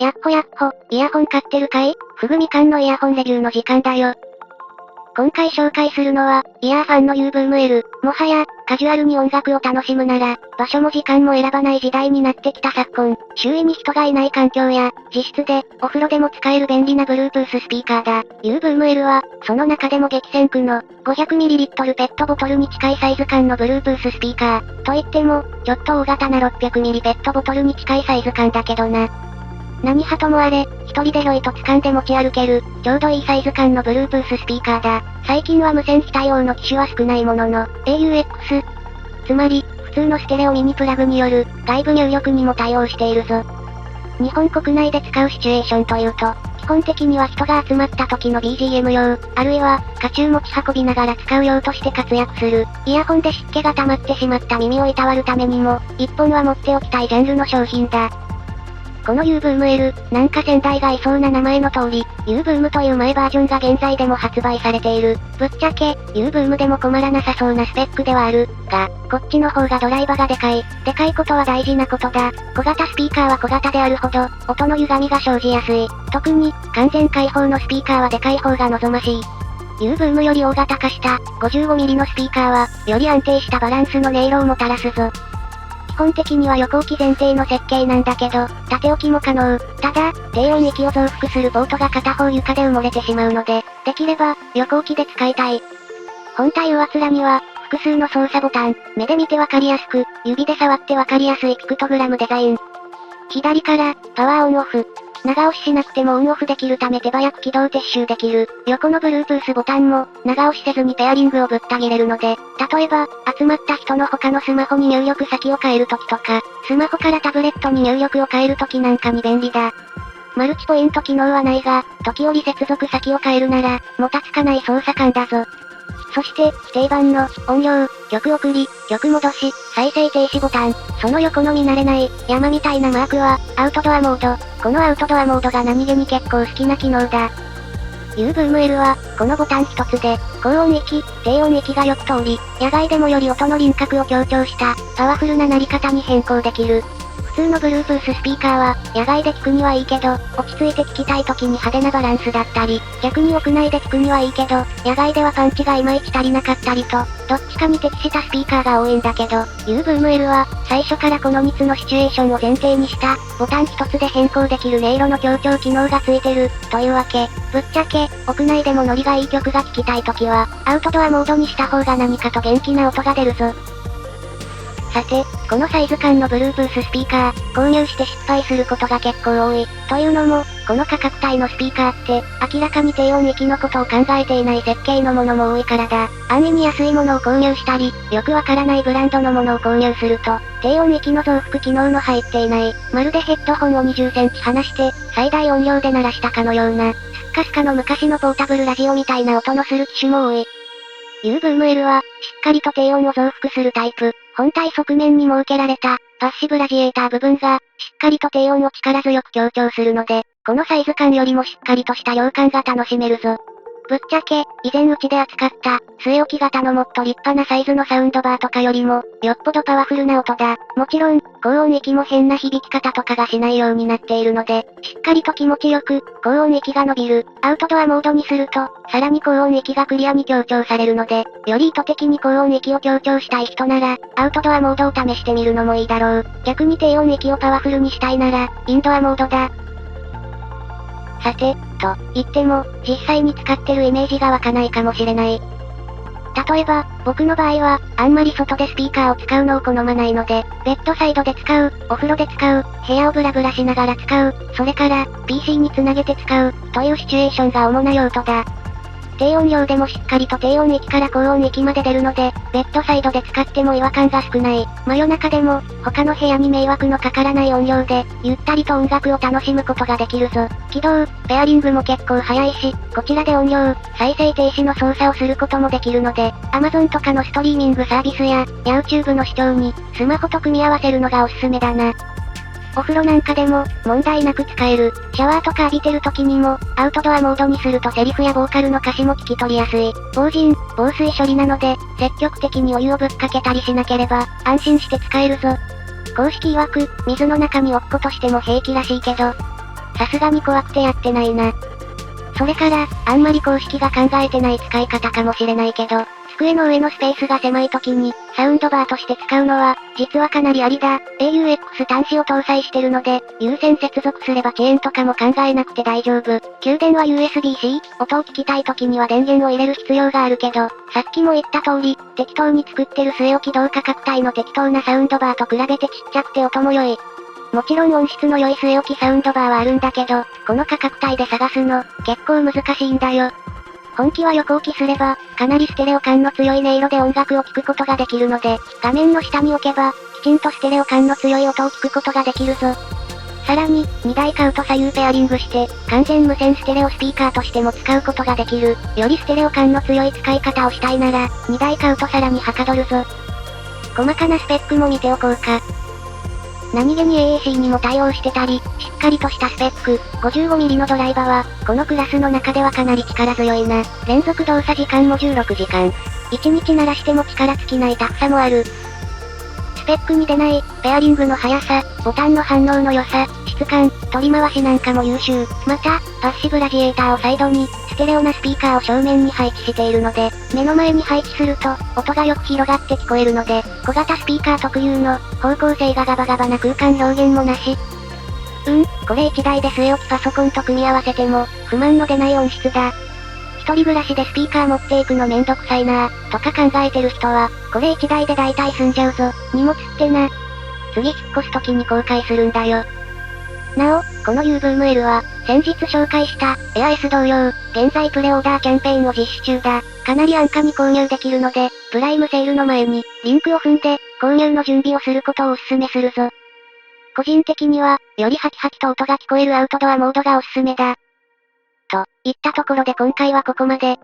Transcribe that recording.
やっほやっほ、イヤホン買ってるかい？ふぐみかんのイヤホンレビューの時間だよ。今回紹介するのは、イヤーファンの U-Boom-L。もはや、カジュアルに音楽を楽しむなら、場所も時間も選ばない時代になってきた昨今、周囲に人がいない環境や、自室で、お風呂でも使える便利な Bluetooth スピーカーだ。U-Boom-L は、その中でも激戦区の、500ml ペットボトルに近いサイズ感の Bluetooth スピーカー。といっても、ちょっと大型な 600ml ペットボトルに近いサイズ感だけどな。何はともあれ、一人でひょいと掴んで持ち歩ける、ちょうどいいサイズ感の Bluetooth スピーカーだ。最近は無線機対応の機種は少ないものの、AUX。つまり、普通のステレオミニプラグによる、外部入力にも対応しているぞ。日本国内で使うシチュエーションというと、基本的には人が集まった時の BGM 用、あるいは、家中持ち運びながら使う用として活躍する。イヤホンで湿気が溜まってしまった耳をいたわるためにも、一本は持っておきたいジャンルの商品だ。この U-Boom-L、なんか先代がいそうな名前の通り、U-Boom という前バージョンが現在でも発売されている。ぶっちゃけ、U-Boom でも困らなさそうなスペックではある。が、こっちの方がドライバーがでかい。でかいことは大事なことだ。小型スピーカーは小型であるほど、音の歪みが生じやすい。特に、完全開放のスピーカーはでかい方が望ましい。U-Boom より大型化した、55mm のスピーカーは、より安定したバランスの音色をもたらすぞ。基本的には横置き前提の設計なんだけど、縦置きも可能。ただ、低音域を増幅するポートが片方床で埋もれてしまうので、できれば、横置きで使いたい。本体上っ面には、複数の操作ボタン、目で見てわかりやすく、指で触ってわかりやすいピクトグラムデザイン。左から、パワーオンオフ。長押ししなくてもオンオフできるため手早く起動撤収できる。横の Bluetooth ボタンも、長押しせずにペアリングをぶった切れるので、例えば、集まった人の他のスマホに入力先を変えるときとか、スマホからタブレットに入力を変えるときなんかに便利だ。マルチポイント機能はないが、時折接続先を変えるなら、もたつかない操作感だぞ。そして、定番の、音量、曲送り、曲戻し、再生停止ボタン、その横の見慣れない、山みたいなマークは、アウトドアモード。このアウトドアモードが何気に結構好きな機能だ。U-Boom-L は、このボタン一つで、高音域、低音域がよく通り、野外でもより音の輪郭を強調した、パワフルな鳴り方に変更できる。普通の Bluetooth スピーカーは、野外で聞くにはいいけど、落ち着いて聞きたい時に派手なバランスだったり、逆に屋内で聞くにはいいけど、野外ではパンチがいまいち足りなかったりと、どっちかに適したスピーカーが多いんだけど、U-Boom-L は、最初からこの3つのシチュエーションを前提にした、ボタン一つで変更できる音色の強調機能がついてる、というわけ。ぶっちゃけ、屋内でもノリがいい曲が聴きたい時は、アウトドアモードにした方が何かと元気な音が出るぞ。さて、このサイズ感の Bluetooth スピーカー、購入して失敗することが結構多い。というのも、この価格帯のスピーカーって、明らかに低音域のことを考えていない設計のものも多いからだ。安易に安いものを購入したり、よくわからないブランドのものを購入すると、低音域の増幅機能の入っていない、まるでヘッドホンを20センチ離して、最大音量で鳴らしたかのような、スッカスカの昔のポータブルラジオみたいな音のする機種も多い。U-Boom-L は、しっかりと低音を増幅するタイプ。本体側面に設けられた、パッシブラジエーター部分が、しっかりと低音を力強く強調するので、このサイズ感よりもしっかりとした量感が楽しめるぞ。ぶっちゃけ、以前うちで扱った、据え置き型のもっと立派なサイズのサウンドバーとかよりも、よっぽどパワフルな音だ。もちろん、高音域も変な響き方とかがしないようになっているので、しっかりと気持ちよく、高音域が伸びる。アウトドアモードにすると、さらに高音域がクリアに強調されるので、より意図的に高音域を強調したい人なら、アウトドアモードを試してみるのもいいだろう。逆に低音域をパワフルにしたいなら、インドアモードだ。さて、と言っても、実際に使ってるイメージが湧かないかもしれない。例えば、僕の場合は、あんまり外でスピーカーを使うのを好まないので、ベッドサイドで使う、お風呂で使う、部屋をブラブラしながら使う、それから、PC につなげて使う、というシチュエーションが主な用途だ。低音量でもしっかりと低音域から高音域まで出るので、ベッドサイドで使っても違和感が少ない。真夜中でも、他の部屋に迷惑のかからない音量で、ゆったりと音楽を楽しむことができるぞ。起動、ペアリングも結構早いし、こちらで音量、再生停止の操作をすることもできるので、Amazon とかのストリーミングサービスや、YouTube の視聴に、スマホと組み合わせるのがおすすめだな。お風呂なんかでも、問題なく使える。シャワーとか浴びてる時にも、アウトドアモードにするとセリフやボーカルの歌詞も聞き取りやすい。防塵、防水処理なので、積極的にお湯をぶっかけたりしなければ、安心して使えるぞ。公式曰く、水の中に落っことしても平気らしいけど、さすがに怖くてやってないな。それから、あんまり公式が考えてない使い方かもしれないけど、机の上のスペースが狭い時に、サウンドバーとして使うのは、実はかなりありだ。AUX 端子を搭載してるので、有線接続すれば遅延とかも考えなくて大丈夫。給電は USB-C、音を聞きたい時には電源を入れる必要があるけど、さっきも言った通り、適当に作ってる据え置き同価格帯の適当なサウンドバーと比べてちっちゃくて音も良い。もちろん音質の良い据え置きサウンドバーはあるんだけど、この価格帯で探すの、結構難しいんだよ。本気は横置きすれば、かなりステレオ感の強い音色で音楽を聴くことができるので、画面の下に置けば、きちんとステレオ感の強い音を聞くことができるぞ。さらに、2台買うと左右ペアリングして、完全無線ステレオスピーカーとしても使うことができる。よりステレオ感の強い使い方をしたいなら、2台買うとさらにはかどるぞ。細かなスペックも見ておこうか。何気に AAC にも対応してたり、しっかりとしたスペック、55mm のドライバーは、このクラスの中ではかなり力強いな。連続動作時間も16時間。1日鳴らしても力尽きないタフさもある。スペックに出ない、ペアリングの速さ、ボタンの反応の良さ、質感、取り回しなんかも優秀。また、パッシブラジエーターをサイドに、ステレオなスピーカーを正面に配置しているので、目の前に配置すると、音がよく広がって聞こえるので、小型スピーカー特有の、方向性がガバガバな空間表現もなし。これ1台で据え置きパソコンと組み合わせても、不満の出ない音質だ。一人暮らしでスピーカー持っていくのめんどくさいなぁ、とか考えてる人は、これ1台で大体済んじゃうぞ。荷物ってな。次引っ越す時に後悔するんだよ。なお、この U-Boom-L は、先日紹介した、エア S 同様、現在プレオーダーキャンペーンを実施中だ。かなり安価に購入できるので、プライムセールの前に、リンクを踏んで、購入の準備をすることをお勧めするぞ。個人的には、よりハキハキと音が聞こえるアウトドアモードがおすすめだ。といったところで今回はここまで。